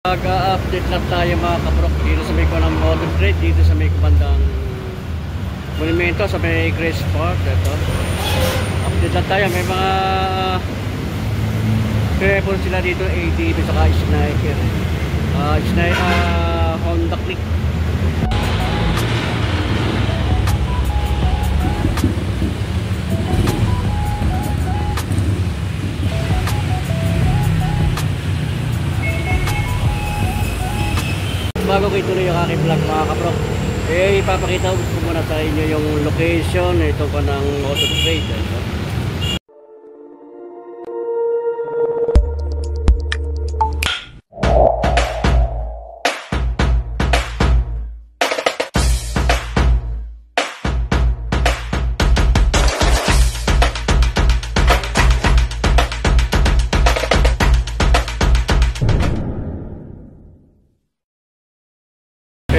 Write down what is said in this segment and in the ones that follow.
Mag-update lang tayo mga kaprok dito sa may ng Motor Trade, dito sa may bandang monumento sa may Grace Park. Ito update lang tayo, may mga treble sila dito, ADB saka Sniper, Honda Click. Bago ko ituloy yung aking vlog mga kaprok, ipapakita ko muna sa inyo yung location ito ko ng Motor Trade.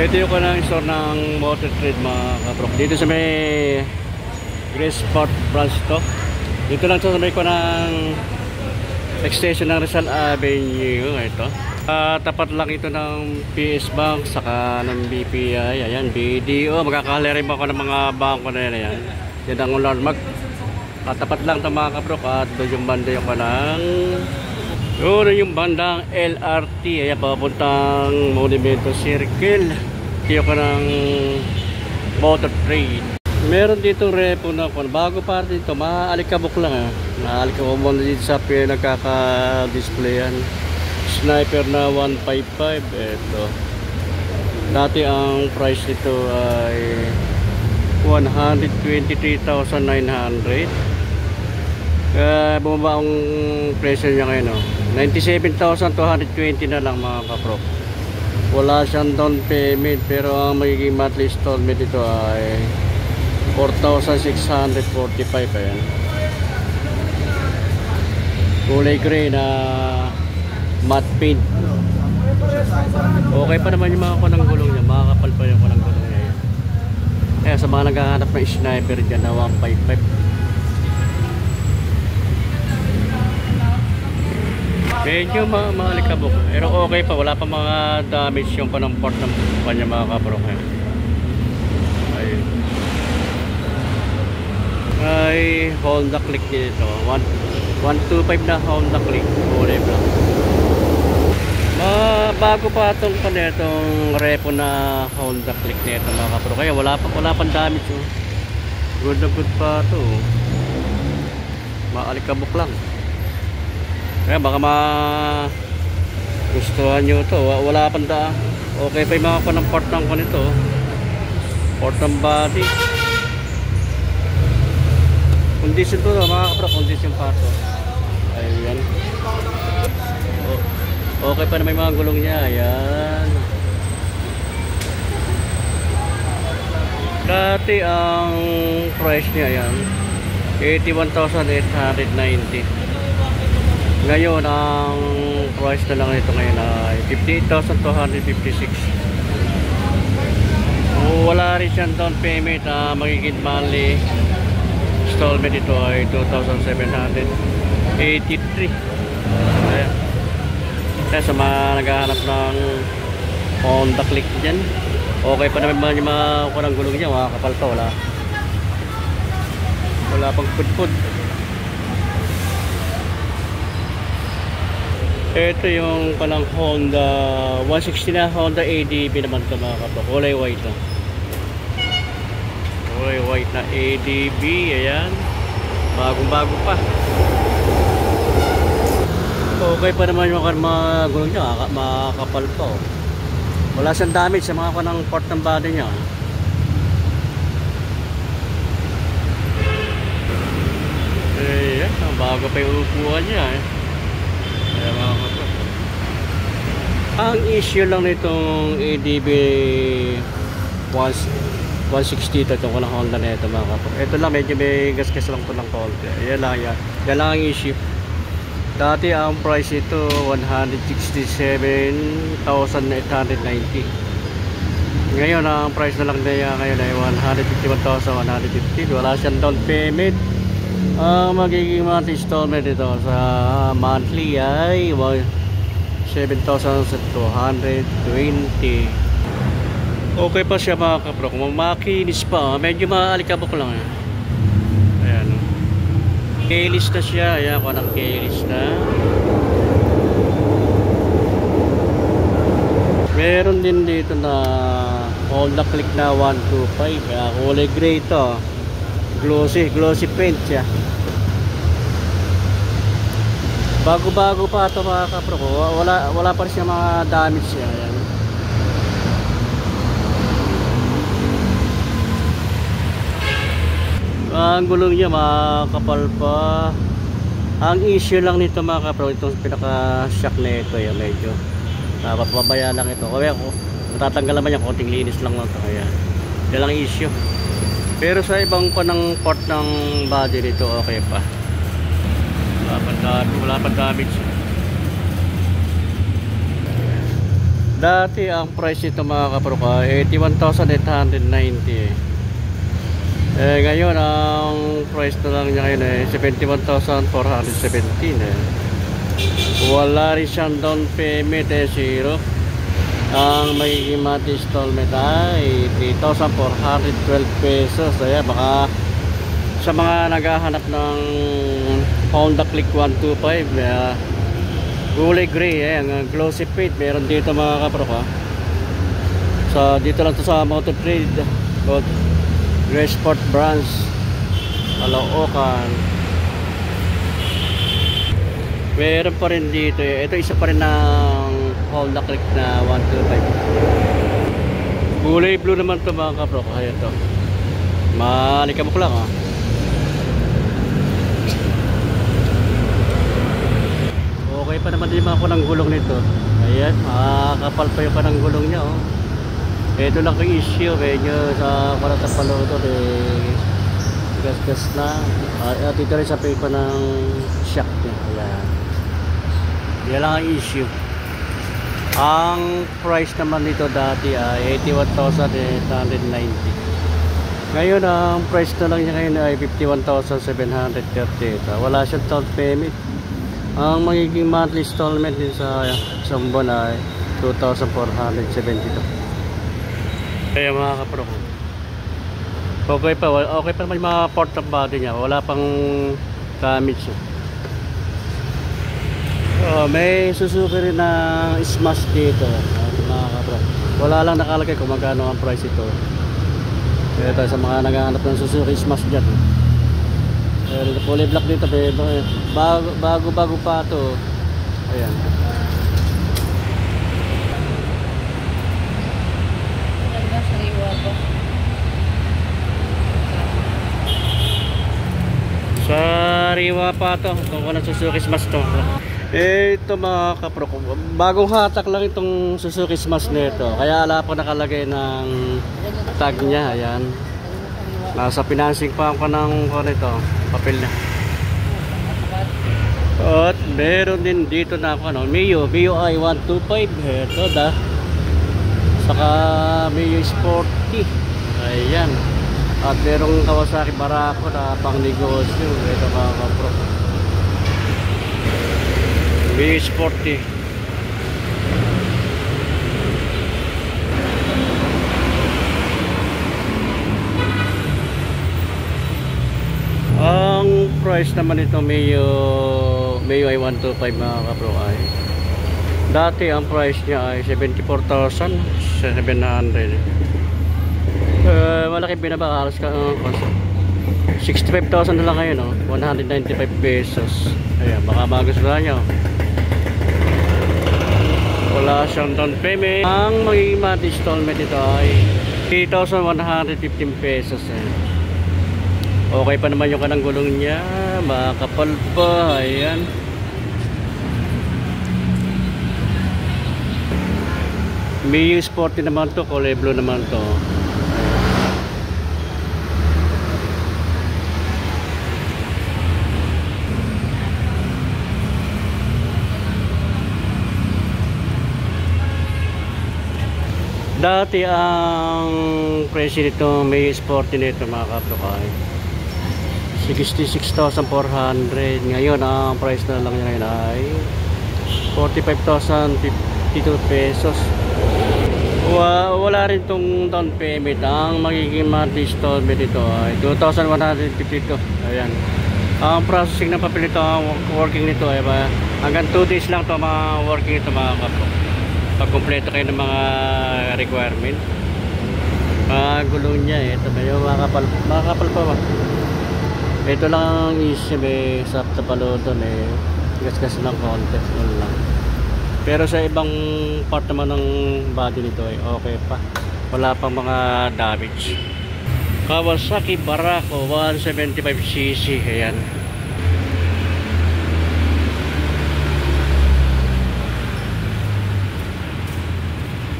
Ito yung kanang store ng Motor Trade mga kaprok, dito sa may Grace Park branch to. Dito lang sa may kanang extension ng Rizal Avenue. Ito tapat lang ito ng PS Bank saka ng BPI. Ayan, BDO, magkakahalirin mo ako ng mga bangko na yan. Ayan, yan ang landmark. Tapat lang ito mga kaprok, at doon yung banda yung kanang yung bandang LRT. Ayan, papuntang Monumento Circle. Ito ka ng Motor Trade. Meron dito repo na bago pa dito, maalikabok lang maalikabok mo dito sa nagkaka-displayan. Sniper na 155. Ito dati ang price nito ay 123,900. Bumaba ang presyo niya ngayon, 97,220 na lang mga kaprok. Wala siyang down payment, pero ang magiging monthly installment ito ay 4,645. Ayan, kulay gray na matte paint. Okay pa naman yung mga kanang gulong niya, makakapal pa yung kanang gulong niya. Kaya sa mga naghahanap ng Sniper dyan na 155, medyo maalikabok, pero okay pa, wala pa mga damage yung panamport ng kanya mga kaprok. Ay Honda Click nito, 125 na Honda Click, kulay black. Bago pa itong repo na Honda Click nito mga kaprok, kaya wala pang damage. Good na good pa ito, maalikabok lang. Kaya baka gustuhan nyo ito, wala pang daan. Okay pa yung mga panamport ng ko nito, port ng body. Condition to mga kaprok, condition pa ito. Ayan, okay pa na may mga gulong niya. Ayan, dati ang price niya ayan 81,890. Ngayon ang price na lang nito ngayon ay 58,256. Wala rin siyang down payment, magiging monthly installment ito ay 2,783. Kaya sa mga naghahanap ng Honda Click dyan, okay pa naman yung mga kurang gulong niya, makakapal pa, wala pang pudpud. Ito yung palang Honda 160 na Honda ADB naman ito mga kaprok, kulay white na. Kulay white na ADB, ayan, bagong bago pa. Okay pa naman yung mga gulong niya, makakapal pa. Wala siyang damage sa mga kanang port ng body niya. Ayan, bago pa yung upuan niya. Ang issue lang nitong ADB 160 ito ko ng Honda na ito mga kapag. Ito lang, medyo may gas-gas lang ito ng konti. Yan lang ang issue. Dati ang price ito 167,890. Ngayon ang price na lang niya ngayon ay 151,150. Wala siyang down payment. Magiging monthly installment ito sa monthly ay 7,220. Okay pa siya mga kapro. Kung makinis pa, medyo maalikabok lang. Ayan. Keyless na siya. Ayan, kung anong keyless na. Meron din dito na Honda Click na 125. Kaya kulay gray ito. Glossy paint siya. Bago-bago pa ito mga kapro. Wala pa rin siya mga damage siya. Ayan. Ang gulong niya makakapal pa. Ang issue lang nito mga kapro, itong pinaka shock na ito, yan, medyo napapabaya lang ito. Kaya ako matatanggal naman yan, konting linis lang ito. Kaya yan lang issue. Pero sa ibang pa ng part ng body nito, okay pa. Wala pa damage. Dati ang price nito mga kapro ka 81,890 ngayon ang price na lang niya ngayon 71,417 Wala rin siyang down payment zero. Ang magiging monthly installment ay 3,412 pesos. Ayan, baka sa mga naghahanap ng Honda Click 125 kulay gray, ayan, glossy paint meron dito mga kapro ka. Dito lang to sa Motor Trade Gresport branch Caloocan. Meron pa rin dito. Ito isa pa rin ng Honda Click na 125. Kulay blue naman to mga kapro. Kaya to malikabok lang Okay pa naman din ako ng gulong nito. Ayan, makakapal pa yung panang gulong niya Ito lang yung issue, medyo sa palatapalodo gas-gas na. Dito rin sa pipa ng shock niya. Ayan. Yan lang ang issue. Ang price naman nito dati ay 81,890. Ngayon ang price na lang niya ngayon ay 51,730. Wala siyang down payment. Ang magiging monthly installment din sa isang buwan ay 2,472. Kaya mga kapro, okay pa naman yung mga port of body niya, wala pang damage. May Suzuki rin na smash dito mga kapro. Wala lang nakalagay kung magkano ang price ito. Kaya tayo sa mga naghahanap ng Suzuki smash dyan. Fully black dito, bago pa ito. Ayan. Sariwa pa ito. Kung ano Suzuki Smash to. Ito mga kapro, bagong hatak lang itong Suzuki Smash nito. Kaya wala po nakalagay ng tag niya. Ayan. Nasa financing pa ako ng ito, papel na. At meron din dito na ako Mio i 125. Ito saka Mio Sporty. Ayan. At merong Kawasaki Barako na pang negosyo. Ito mga kapro, Mio Sporty. Ang price naman ito Mio i 125 mga kapro ay dati ang price niya ay 74,700. Malaki binaba, halos 65,000 na lang ngayon 195 pesos. Ayan, baka magustuhan nyo. Wala siyang down payment. Ang magiging monthly installment ito ay 3,115 pesos. Okay pa naman yung kanang gulong niya, makakapal pa. Ayan. Mio Sporty naman to, kulay blue naman to. Dati ang presyo nito Mio Sporty nito mga kapro ay 66,400. Ngayon ang price na lang niya ay 45,052 pesos. Wala rin tong down payment. Ang magiging monthly installment ito ay 2,152. Ayan. Ang processing ng papel nito, ang working nito ay hanggang 2 days lang to mga working ito mga kapro. Pag kumpleto kayo ng mga requirement. Gulong niya ito ba yung makapal pa ba? Ito lang is may sa paluto gas-gas ng konti lang. Pero sa ibang part naman ng body nito ay okay pa. Wala pang mga damage. Kawasaki Barako 175cc. Ayan.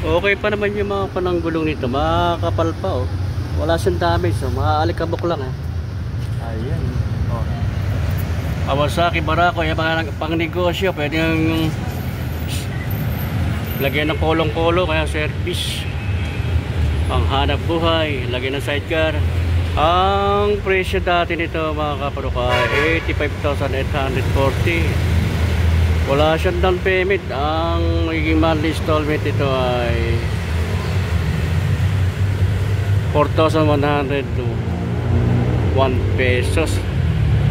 Okay pa naman yung mga pananggulong nito. Makakapal pa oh. Wala siyang damage. So, makaalikabok lang eh. Ayan. Oh. Kawasaki Barako. Yung mga pang negosyo. Pwede yung lagyan ng kolong-kolo kaya service, pang hanap buhay, lagyan ng sidecar. Ang presyo dati nito mga kaparuka ay 85,840. Wala siyang down payment. Ang magiging monthly installment ito ay 4,101 pesos.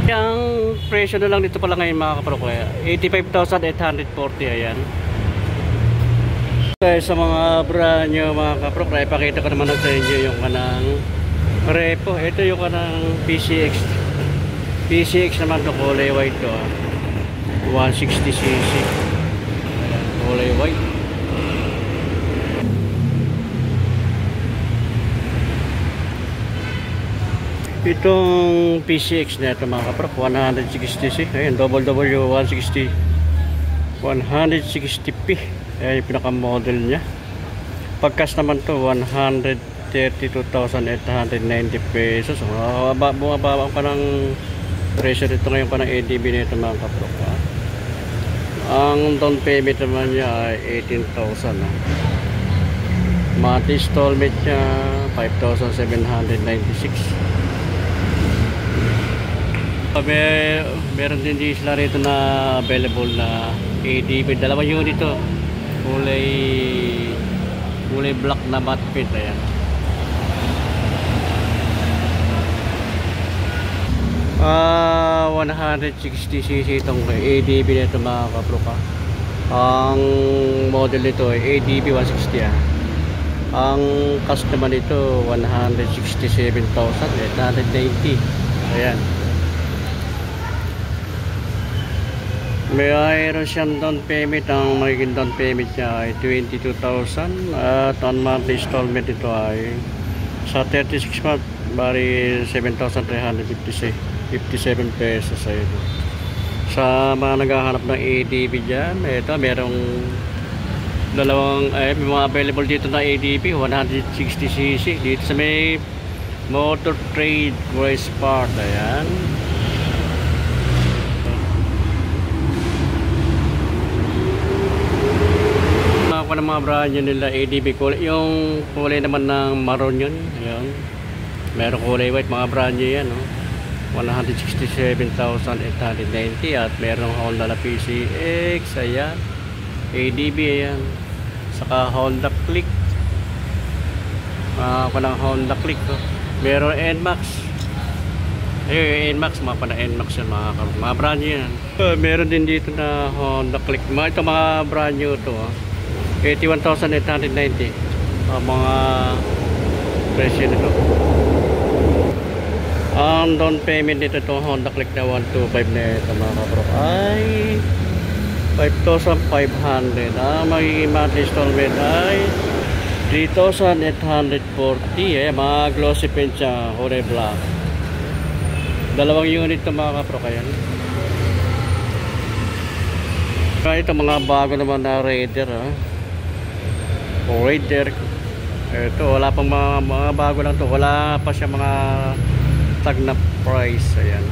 Ang presyo na lang dito pala ngayon mga kaparuka 85,840. Ayan. Sa mga brand nyo mga kaprok, ipakita ko naman sa inyo yung kanang repo. Ito yung kanang PCX. PCX naman to, kulay white to 160cc. Kulay white. Itong PCX na ito mga kaprok 160cc. Ayun, double W 160 160p. Ayan yung pinaka-model niya. Pagkas naman to 132,890 pesos. Bumababa pa ng presyo dito ngayon pa ng ADB nito mga kaprok. Ang down payment naman niya ay 18,000. Monthly installment niya 5,796. Meron din sila rito na available na ADB. Dalawang unit to. Kulay black na matte paint. Ayan. Ah, 160cc itong ADB nito mga kaproka. Ang model nito ay ADB 160 Ang cost naman nito 167,890. Ayan. Mayroon siyang down payment. Ang magiging down payment niya ay 22,000 at ang monthly installment ito ay sa 36 month bari 7,357 pesos. Ayun. Sa mga naghahanap ng ADB dyan, ito merong dalawang may mga available dito na ADB 160cc dito sa may Motor Trade West Part. Ayan. Ako ng mga brand nila ADB kulay, yung kulay naman ng maroon yun. Ayan. Meron kulay white, mga brand nyo yan 167,890 at merong Honda na PCX. Ayan, ADB. Ayan, saka Honda Click. Ako ng Honda Click meron NMAX. Ayun, NMAX, mga pana NMAX yan mga brand nyo yan. Meron din dito na Honda Click. Ito mga brand nyo to 81,890 mga presyo nito. Ang down payment nito itong Honda Click na 125 na ito mga kaprok ay 5,500. Ang magiging monthly installment ay 3,840. Mga glossy paint siya, kulay black. Dalawang unit ito mga kaprok. Ayan. Ito mga bago naman na Raider Raider. Ito wala pang mga bago lang to. Wala pa siya mga tag na price. Ayan.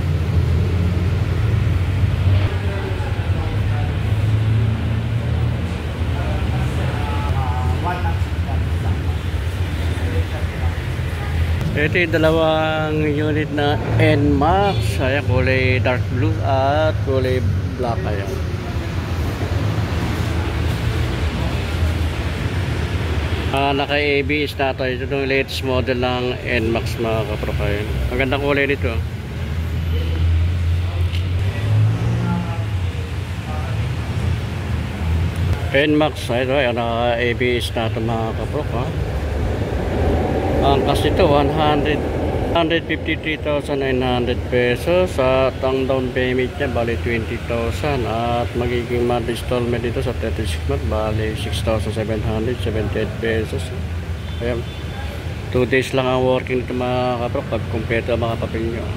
Ito yung dalawang unit na NMAX. Ayan, kulay dark blue at kulay black. Ayan. Naka ABS na ito. Ito yung latest model ng NMAX mga kaprofile. Magandang kulay nito. NMAX, ito ay naka ABS na ito mga kaprofile. Ang cost nito 153,900 pesos at ang down payment niya bali 20,000 at magiging monthly installment dito sa 36 month bali 6,778 pesos. Ayan, 2 days lang ang working nito mga kapro pag kumpleto ang mga papel nyo.